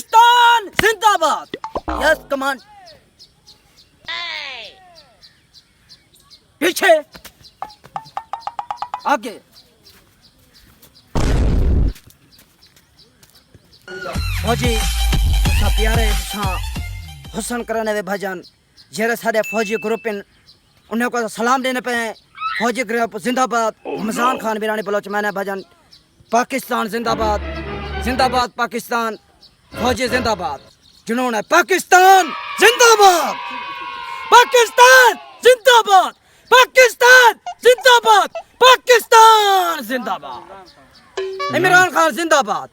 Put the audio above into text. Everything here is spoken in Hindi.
पाकिस्तान जिंदाबाद। Yes command. पीछे आगे। फौजी प्यारे हुसन कराने वे भजन जरा सारे फौजी ग्रुप उन्हें को सलाम देने पे हैं। फौजी ग्रुप जिंदाबाद। रमजान खान मेरानी बलोच मैंने भजन पाकिस्तान जिंदाबाद जिंदाबाद पाकिस्तान। फौजी जिंदाबाद जिन्होंने पाकिस्तान जिंदाबाद पाकिस्तान जिंदाबाद पाकिस्तान जिंदाबाद पाकिस्तान जिंदाबाद। इमरान खान जिंदाबाद।